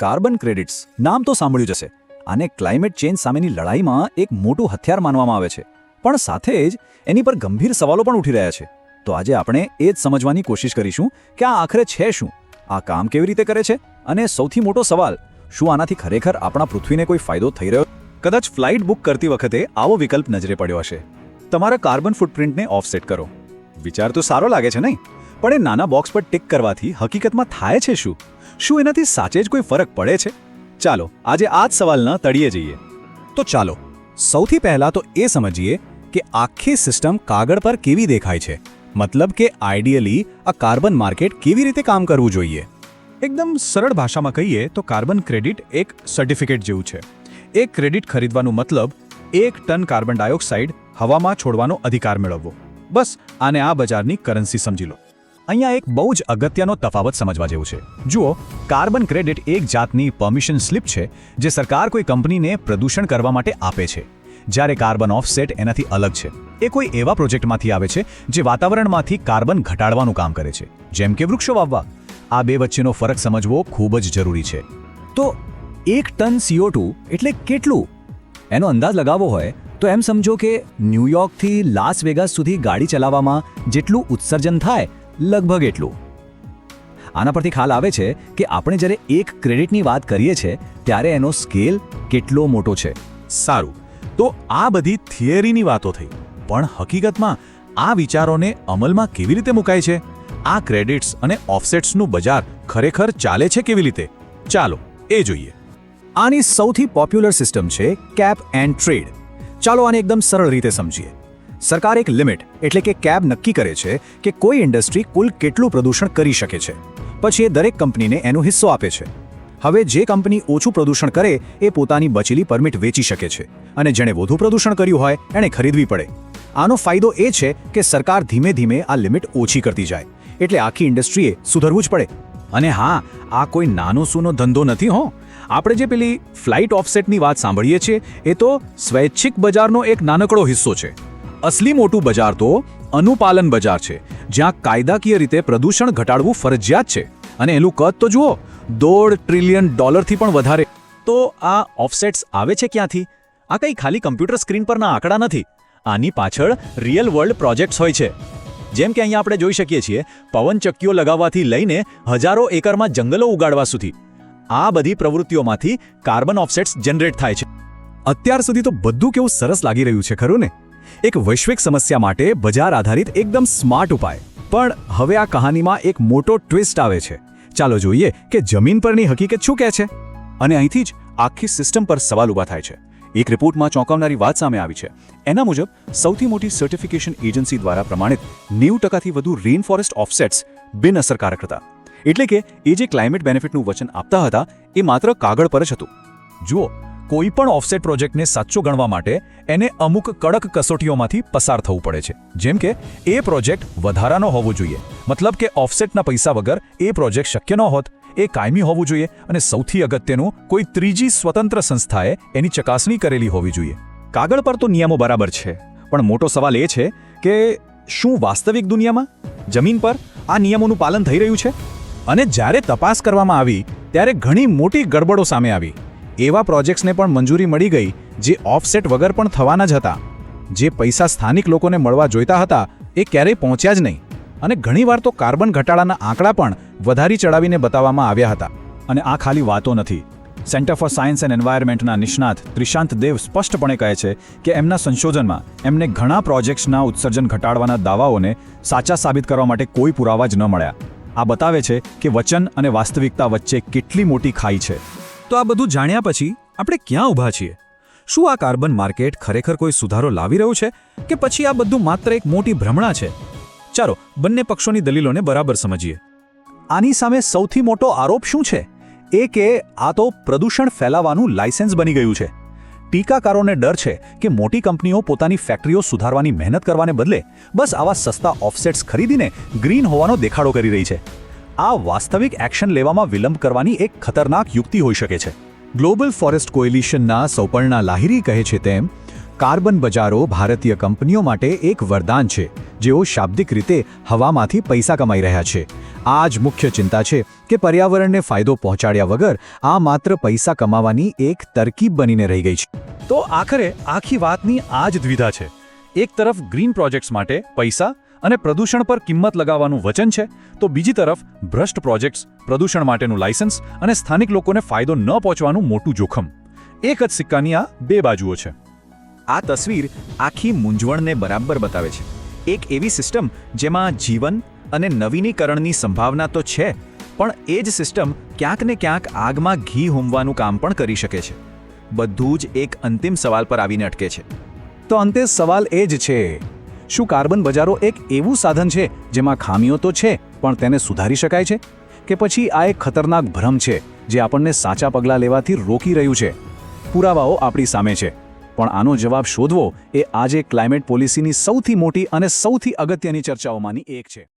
Carbon credits નામ તો સાંભળ્યું જ હશે. આને ક્લાઇમેટ ચેન્જ સામેની લડાઈમાં એક મોટું હથિયાર માનવામાં આવે છે, પણ સાથે જ એની પર ગંભીર સવાલો પણ ઉઠી રહ્યા છે. તો આજે આપણે એ જ સમજવાની કોશિશ કરીશું કે આ આખરે છે શું, આ કામ કેવી રીતે કરે છે, અને સૌથી મોટો સવાલ, શું આનાથી ખરેખર આપણા પૃથ્વીને કોઈ ફાયદો થઈ રહ્યો? કદાચ ફ્લાઇટ બુક કરતી વખતે આવો વિકલ્પ નજરે પડ્યો હશે. તમારા કાર્બન ફૂટપ્રિન્ટને ઓફસેટ કરો. વિચાર તો સારો લાગે છે નહીં? પણ એ નાના બોક્સ પર ટિક કરવાથી હકીકતમાં થાય છે શું? શું એનાથી સાચે જ કોઈ ફરક પડે છે? ચાલો આજે આ જ સવાલના તળિયે જઈએ. તો ચાલો સૌથી પહેલાં તો એ સમજીએ કે આખી સિસ્ટમ કાગળ પર કેવી દેખાય છે. મતલબ કે આઈડિયલી આ કાર્બન માર્કેટ કેવી રીતે કામ કરવું જોઈએ. એકદમ સરળ ભાષામાં કહીએ તો કાર્બન ક્રેડિટ એક સર્ટિફિકેટ જેવું છે. એક ક્રેડિટ ખરીદવાનું મતલબ 1 ટન કાર્બન ડાયોક્સાઇડ હવામાં છોડવાનો અધિકાર મેળવવો. બસ આને આ બજારની કરન્સી સમજી લો. અહીંયા એક બહુ જ અગત્યનો તફાવત સમજવા જેવું છે. જુઓ, કાર્બન ક્રેડિટ એક જાતની પરમિશન સ્લિપ છે જે સરકાર કોઈ કંપનીને પ્રદૂષણ કરવા માટે આપે છે, જ્યારે કાર્બન ઓફસેટ એનાથી અલગ છે. એ કોઈ એવા પ્રોજેક્ટમાંથી આવે છે જે વાતાવરણમાંથી કાર્બન ઘટાડવાનું કામ કરે છે, જેમ કે વૃક્ષો વાવવા. આ બે વચ્ચેનો ફરક સમજવો ખૂબ જ જરૂરી છે. તો 1 ટન CO2 એટલે કેટલું? એનો અંદાજ લગાવવો હોય તો એમ સમજો કે ન્યૂયોર્કથી લાસ વેગાસ સુધી ગાડી ચલાવવામાં જેટલું ઉત્સર્જન થાય, લગભગ એટલું. આના પરથી ખ્યાલ આવે છે કે આપણે જ્યારે એક ક્રેડિટની વાત કરીએ છીએ ત્યારે એનો સ્કેલ કેટલો મોટો છે. સારું, તો આ બધી થિયરીની વાતો થઈ, પણ હકીકતમાં આ વિચારોને અમલમાં કેવી રીતે મુકાય છે? આ ક્રેડિટ્સ અને ઓફસેટ્સનું બજાર ખરેખર ચાલે છે કેવી રીતે? ચાલો એ જોઈએ. આની સૌથી પોપ્યુલર સિસ્ટમ છે કેપ એન્ડ ટ્રેડ. ચાલો આને એકદમ સરળ રીતે સમજીએ. સરકાર એક લિમિટ એટલે કે કેપ નક્કી કરે છે કે કોઈ ઇન્ડસ્ટ્રી કુલ કેટલું પ્રદૂષણ કરી શકે છે. પછી એ દરેક કંપનીને એનો હિસ્સો આપે છે. હવે જે કંપની ઓછું પ્રદૂષણ કરે એ પોતાની બચેલી પરમિટ વેચી શકે છે, અને જેણે વધુ પ્રદૂષણ કર્યું હોય એણે ખરીદવી પડે. આનો ફાયદો એ છે કે સરકાર ધીમે ધીમે આ લિમિટ ઓછી કરતી જાય, એટલે આખી ઇન્ડસ્ટ્રીએ સુધરવું જ પડે. અને હા, આ કોઈ નાનો સૂનો ધંધો નથી હો. આપણે જે પેલી ફ્લાઇટ ઓફસેટની વાત સાંભળીએ છીએ એ તો સ્વૈચ્છિક બજારનો એક નાનકડો હિસ્સો છે. અસલી મોટું બજાર તો અનુપાલન બજાર છે, જ્યાં કાયદાકીય રીતે પ્રદૂષણ ઘટાડવું ફરજિયાત છે, અને એનું કદ તો જુઓ, $1.5 ટ્રિલિયન પણ વધારે. તો આ ઓફસેટ્સ આવે છે ક્યાંથી? આ કંઈ ખાલી કમ્પ્યુટર સ્ક્રીન પરના આંકડા નથી. આની પાછળ રિયલ વર્લ્ડ પ્રોજેક્ટ્સ હોય છે. જેમ કે અહીંયા આપણે જોઈ શકીએ છીએ, પવનચક્કીઓ લગાવવાથી લઈને હજારો એકરમાં જંગલો ઉગાડવા સુધી. આ બધી પ્રવૃત્તિઓમાંથી કાર્બન ઓફસેટ્સ જનરેટ થાય છે. અત્યાર સુધી તો બધું કેવું સરસ લાગી રહ્યું છે, ખરું ને? એક વૈશ્વિક સમસ્યા માટે બજાર આધારિત એકદમ સ્માર્ટ ઉપાય. પણ હવે આ કહાનીમાં એક મોટો ટ્વિસ્ટ આવે છે. ચાલો જોઈએ કે જમીન પરની હકીકત શું કહે છે. અને અહીંથી જ આખી સિસ્ટમ પર સવાલ ઊભા થાય છે. એક રિપોર્ટમાં ચોંકાવનારી વાત સામે આવી છે. એના મુજબ સૌથી મોટી સર્ટિફિકેશન એજન્સી દ્વારા પ્રમાણિત 90%થી વધુ રેઇન ફોરેસ્ટ ઓફસેટ્સ બિનઅસરકારક હતા. એટલે કે એ જે ક્લાઇમેટ બેનિફિટનું વચન આપતા હતા એ માત્ર કાગળ પર જ હતું. જુઓ, કોઈ પણ ઓફસેટ પ્રોજેક્ટને સાચો ગણવા માટે એને અમુક કડક કસોટીઓમાંથી પસાર થવું પડે છે. જેમ કે એ પ્રોજેક્ટ વધારાનો હોવો જોઈએ, મતલબ કે ઓફસેટના પૈસા વગર એ પ્રોજેક્ટ શક્ય ન હોત. એ કાયમી હોવું જોઈએ, અને સૌથી અગત્યનું, કોઈ ત્રીજી સ્વતંત્ર સંસ્થાએ એની ચકાસણી કરેલી હોવી જોઈએ. કાગળ પર તો નિયમો બરાબર છે, પણ મોટો સવાલ એ છે કે શું વાસ્તવિક દુનિયામાં, જમીન પર આ નિયમોનું પાલન થઈ રહ્યું છે? અને જ્યારે તપાસ કરવામાં આવી ત્યારે ઘણી મોટી ગડબડો સામે આવી. એવા પ્રોજેક્ટ્સને પણ મંજૂરી મળી ગઈ જે ઓફસેટ વગર પણ થવાના જ હતા. જે પૈસા સ્થાનિક લોકોને મળવા જોઈતા હતા એ ક્યારેય પહોંચ્યા જ નહીં. અને ઘણીવાર તો કાર્બન ઘટાડાના આંકડા પણ વધારી ચડાવીને બતાવવામાં આવ્યા હતા. અને આ ખાલી વાતો નથી. સેન્ટર ફોર સાયન્સ એન્ડ એન્વાયરમેન્ટના નિષ્ણાત ત્રિશાંત દેવ સ્પષ્ટપણે કહે છે કે એમના સંશોધનમાં એમને ઘણા પ્રોજેક્ટ્સના ઉત્સર્જન ઘટાડવાના દાવાઓને સાચા સાબિત કરવા માટે કોઈ પુરાવા જ ન મળ્યા. આ બતાવે છે કે વચન અને વાસ્તવિકતા વચ્ચે કેટલી મોટી ખાઈ છે. તો આ બધું જાણ્યા પછી આપણે ક્યાં ઊભા છીએ? શું આ કાર્બન માર્કેટ ખરેખર કોઈ સુધારો લાવી રહ્યું છે, કે પછી આ બધું માત્ર એક મોટી ભ્રમણા છે? ચાલો બંને પક્ષોની દલીલોને બરાબર સમજીએ. આની સામે સૌથી મોટો આરોપ શું છે? એ કે આ તો પ્રદૂષણ ફેલાવવાનું લાયસન્સ બની ગયું છે. ટીકાકારોને ડર છે કે મોટી કંપનીઓ પોતાની ફેક્ટરીઓ સુધારવાની મહેનત કરવાને બદલે બસ આવા સસ્તા ઓફસેટ્સ ખરીદીને ગ્રીન હોવાનો દેખાડો કરી રહી છે. આ વાસ્તવિક એક્શન લેવામાં વિલંબ કરવાની એક ખતરનાક યુક્તિ હોઈ શકે છે. ગ્લોબલ ફોરેસ્ટ કોએલિશનના સૌપર્ણા લાહિરી કહે છે તેમ, કાર્બન બજારો ભારતીય કંપનીઓ માટે એક વરદાન છે, જેઓ શાબ્દિક રીતે હવામાંથી પૈસા કમાઈ રહ્યા છે. આ જ મુખ્ય ચિંતા છે કે પર્યાવરણને ફાયદો પહોંચાડ્યા વગર આ માત્ર પૈસા કમાવાની એક તરકીબ બનીને રહી ગઈ છે. તો આખરે આખી વાતની આ જ દ્વિધા છે. એક તરફ ગ્રીન પ્રોજેક્ટ્સ માટે પૈસા અને પ્રદૂષણ પર કિંમત લગાવવાનું વચન છે, તો બીજી તરફ ભ્રષ્ટ પ્રોજેક્ટ્સ, પ્રદૂષણ માટેનું લાયસન્સ અને સ્થાનિક લોકોને ફાયદો ન પહોંચવાનું મોટું જોખમ. એક જ સિક્કાની આ બે બાજુઓ છે. આ તસવીર આખી મૂંઝવણને બરાબર બતાવે છે. એક એવી સિસ્ટમ જેમાં જીવન અને નવીનીકરણની સંભાવના તો છે, પણ એ જ સિસ્ટમ ક્યાંક ને ક્યાંક આગમાં ઘી હોમવાનું કામ પણ કરી શકે છે. બધું જ એક અંતિમ સવાલ પર આવીને અટકે છે. તો અંતે સવાલ એ જ છે, શું કાર્બન બજારો એક એવું સાધન છે જેમાં ખામીઓ તો છે પણ તેને સુધારી શકાય છે, કે પછી આ એક ખતરનાક ભ્રમ છે જે આપણને સાચા પગલાં લેવાથી રોકી રહ્યું છે? પુરાવાઓ આપણી સામે છે, પણ આનો જવાબ શોધવો એ આજે ક્લાઇમેટ પોલિસીની સૌથી મોટી અને સૌથી અગત્યની ચર્ચાઓમાંની એક છે.